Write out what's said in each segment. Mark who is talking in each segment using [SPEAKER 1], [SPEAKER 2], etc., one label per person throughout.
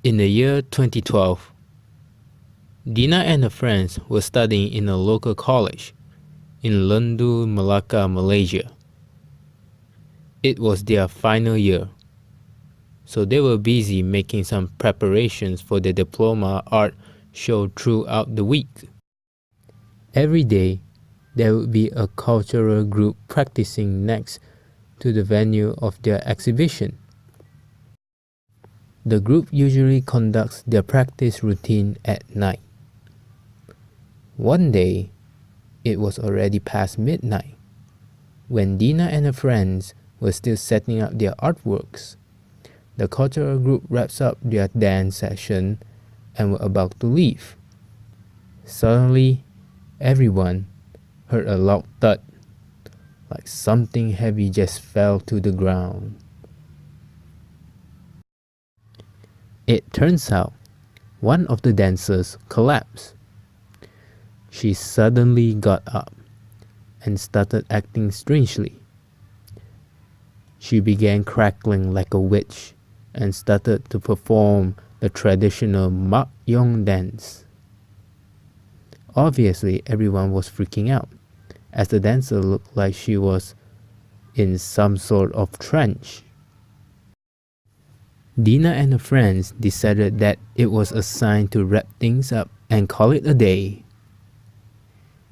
[SPEAKER 1] In the year 2012, Dina and her friends were studying in a local college in Lundu, Malacca, Malaysia. It was their final year, so they were busy making some preparations for their diploma art show throughout the week. Every day, there would be a cultural group practicing next to the venue of their exhibition. The group usually conducts their practice routine at night. One day, it was already past midnight, when Dina and her friends were still setting up their artworks. The cultural group wraps up their dance session and were about to leave. Suddenly, everyone heard a loud thud, like something heavy just fell to the ground. It turns out one of the dancers collapsed. She suddenly got up and started acting strangely. She began crackling like a witch and started to perform the traditional Myuu dance. Obviously, everyone was freaking out, as the dancer looked like she was in some sort of trance. Dina and her friends decided that it was a sign to wrap things up and call it a day.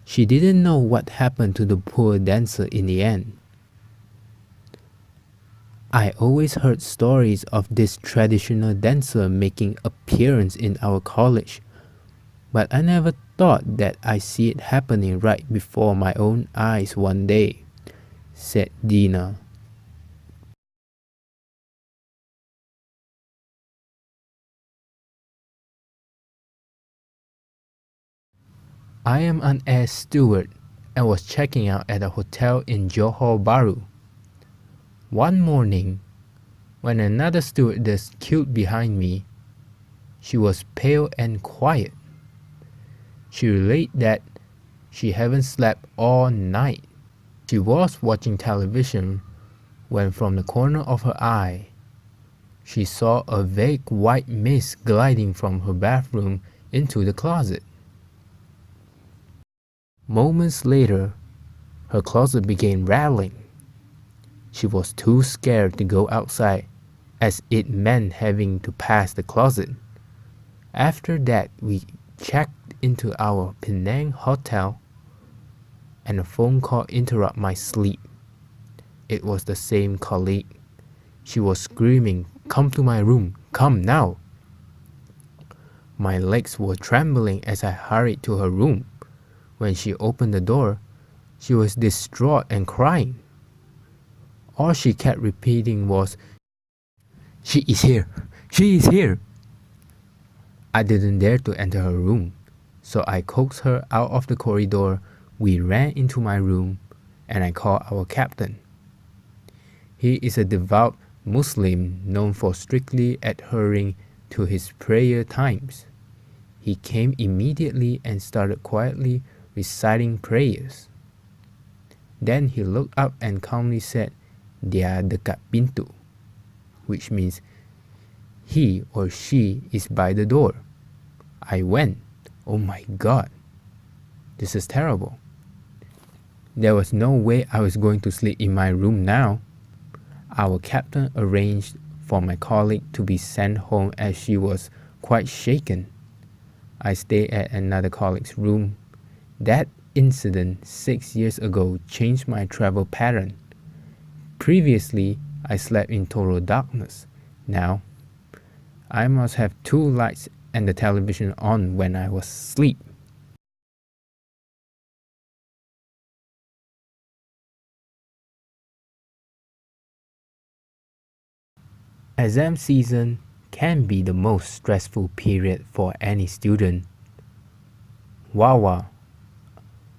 [SPEAKER 1] She didn't know what happened to the poor dancer in the end. I always heard stories of this traditional dancer making appearance in our college, but I never thought that I'd see it happening right before my own eyes one day, said Dina. I am an air steward and was checking out at a hotel in Johor Bahru. One morning, when another stewardess queued behind me, she was pale and quiet. She relayed that she hadn't slept all night. She was watching television when from the corner of her eye, she saw a vague white mist gliding from her bathroom into the closet. Moments later, her closet began rattling. She was too scared to go outside, as it meant having to pass the closet. After that, we checked into our Penang hotel, and a phone call interrupted my sleep. It was the same colleague. She was screaming, "Come to my room, come now!" My legs were trembling as I hurried to her room. When she opened the door, she was distraught and crying. All she kept repeating was, "She is here! She is here!" I didn't dare to enter her room, so I coaxed her out of the corridor. We ran into my room, and I called our captain. He is a devout Muslim known for strictly adhering to his prayer times. He came immediately and started quietly reciting prayers. Then he looked up and calmly said, "Dia dekat pintu," which means he or she is by the door. I went, "Oh my God, this is terrible." There was no way I was going to sleep in my room now. Our captain arranged for my colleague to be sent home as she was quite shaken. I stayed at another colleague's room. That incident 6 years ago changed my travel pattern. Previously, I slept in total darkness. Now, I must have 2 lights and the television on when I was asleep. Exam season can be the most stressful period for any student. Wawa,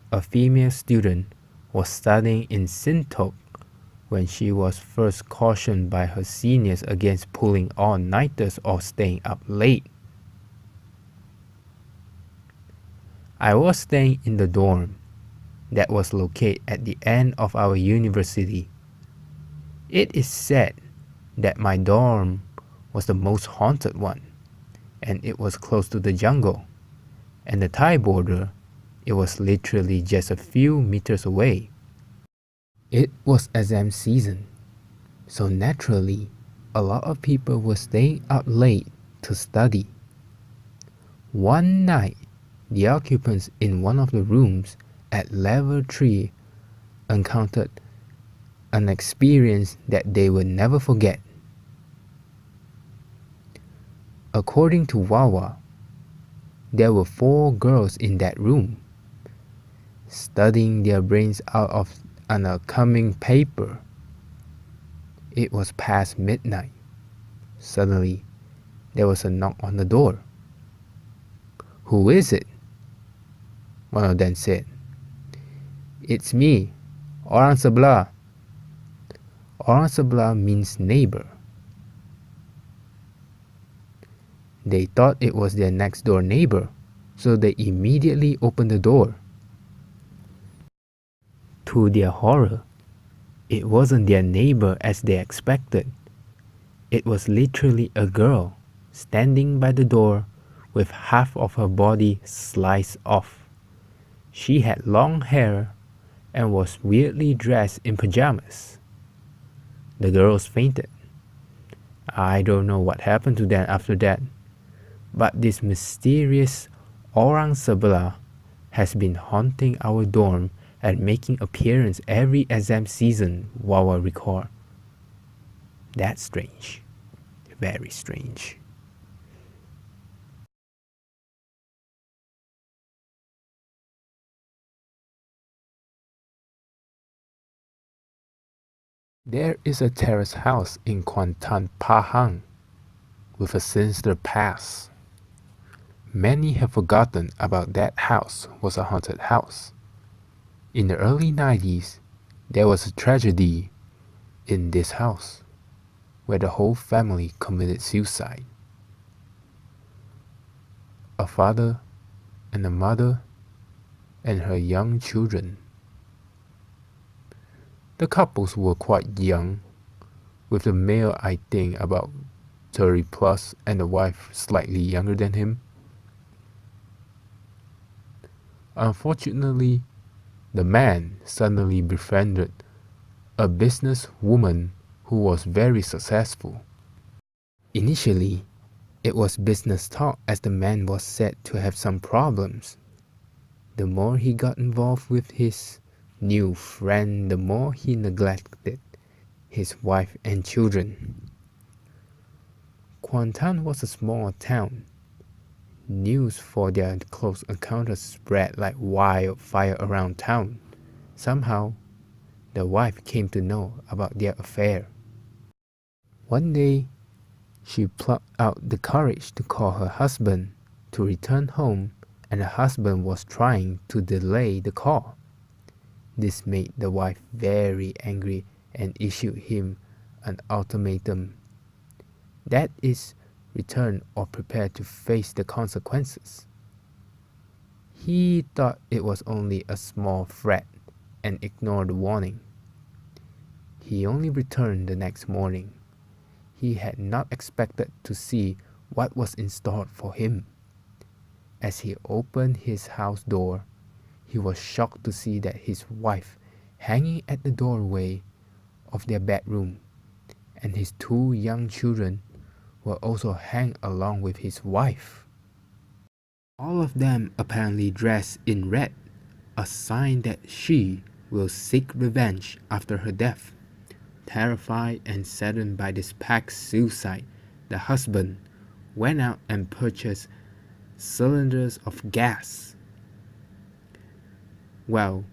[SPEAKER 1] a female student, was studying in Sintok when she was first cautioned by her seniors against pulling all-nighters or staying up late. I was staying in the dorm that was located at the end of our university. It is said that my dorm was the most haunted one. and it was close to the jungle. And the Thai border, it was literally just a few meters away. It was exam season, so naturally, a lot of people were staying up late to study. One night, the occupants in one of the rooms at level 3 encountered an experience that they would never forget. According to Wawa, there were 4 girls in that room, studying their brains out of an upcoming paper. It was past midnight. Suddenly, there was a knock on the door. "Who is it?" one of them said. "It's me, Orang Sebelah." Orang Sebelah means neighbor. They thought it was their next door neighbor, so they immediately opened the door. To their horror, it wasn't their neighbor as they expected. It was literally a girl standing by the door with half of her body sliced off. She had long hair and was weirdly dressed in pajamas. The girls fainted. I don't know what happened to them after that, but this mysterious Orang Sebelah has been haunting our dorm and making appearance every exam season while I record. That's strange. Very strange. There is a terrace house in Kuantan, Pahang, with a sinister past. Many have forgotten about that house was a haunted house. In the early 90s, there was a tragedy in this house where the whole family committed suicide. A father and a mother and her young children. The couples were quite young, with the male I think about 30 plus and the wife slightly younger than him. Unfortunately, the man suddenly befriended a businesswoman who was very successful. Initially, it was business talk as the man was said to have some problems. The more he got involved with his new friend, the more he neglected his wife and children. Kuantan was a small town. News for their close encounters spread like wildfire around town. Somehow, the wife came to know about their affair. One day, she plucked out the courage to call her husband to return home, and the husband was trying to delay the call. This made the wife very angry and issued him an ultimatum. That is, return or prepare to face the consequences. He thought it was only a small threat and ignored the warning. He only returned the next morning. He had not expected to see what was in store for him. As he opened his house door, he was shocked to see that his wife hanging at the doorway of their bedroom, and his 2 young children were also hanged along with his wife. All of them apparently dressed in red, a sign that she will seek revenge after her death. Terrified and saddened by this packed suicide, the husband went out and purchased cylinders of gas. Well,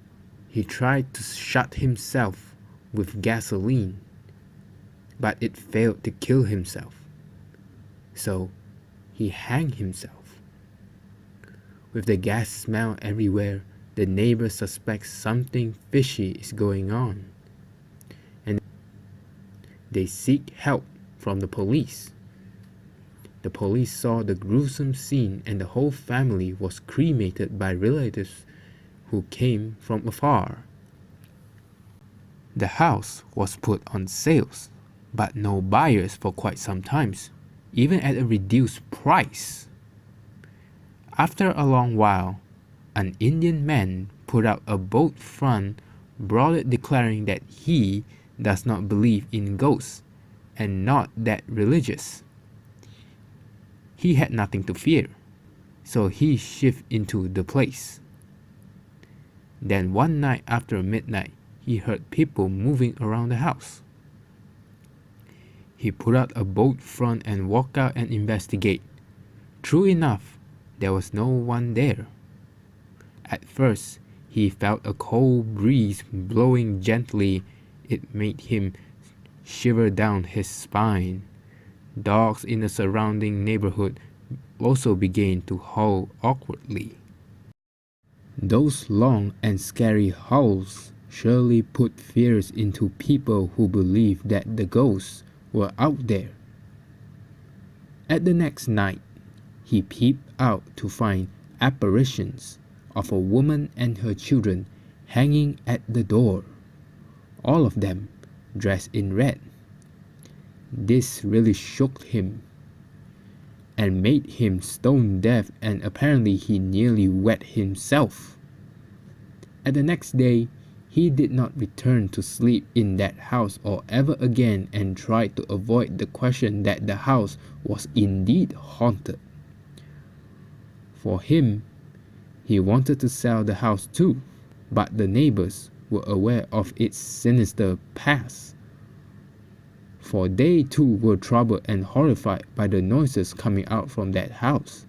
[SPEAKER 1] he tried to shot himself with gasoline, but it failed to kill himself. So he hanged himself. With the gas smell everywhere, the neighbors suspect something fishy is going on, and they seek help from the police. The police saw the gruesome scene, and the whole family was cremated by relatives who came from afar. The house was put on sales, but no buyers for quite some time, even at a reduced price. After a long while, an Indian man put out a bold front, broadly declaring that he does not believe in ghosts and not that religious. He had nothing to fear, so he shifted into the place. Then one night after midnight, he heard people moving around the house. He put out a bold front and walked out and investigate. True enough, there was no one there. At first, he felt a cold breeze blowing gently. It made him shiver down his spine. Dogs in the surrounding neighborhood also began to howl awkwardly. Those long and scary howls surely put fears into people who believed that the ghosts were out there. At the next night, he peeped out to find apparitions of a woman and her children hanging at the door, all of them dressed in red. This really shook him and made him stone deaf, and apparently he nearly wet himself. At the next day, he did not return to sleep in that house or ever again, and tried to avoid the question that the house was indeed haunted. For him, he wanted to sell the house too, but the neighbors were aware of its sinister past, for they too were troubled and horrified by the noises coming out from that house.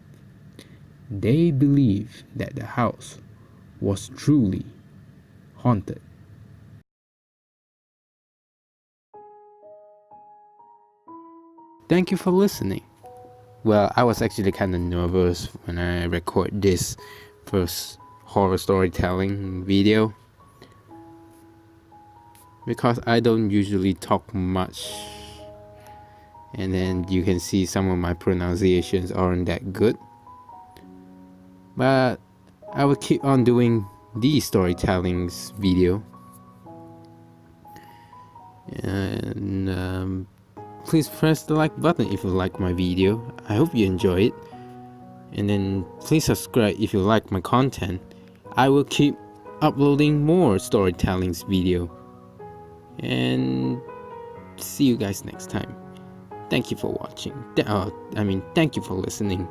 [SPEAKER 1] They believed that the house was truly haunted. Thank you for listening. Well, I was actually kind of nervous when I record this first horror storytelling video, because I don't usually talk much, and then you can see some of my pronunciations aren't that good, but I will keep on doing these storytellings video. And please press the like button if you like my video. I hope you enjoy it, and then please subscribe if you like my content. I will keep uploading more storytellings video, and see you guys next time. Thank you for watching. Thank you for listening.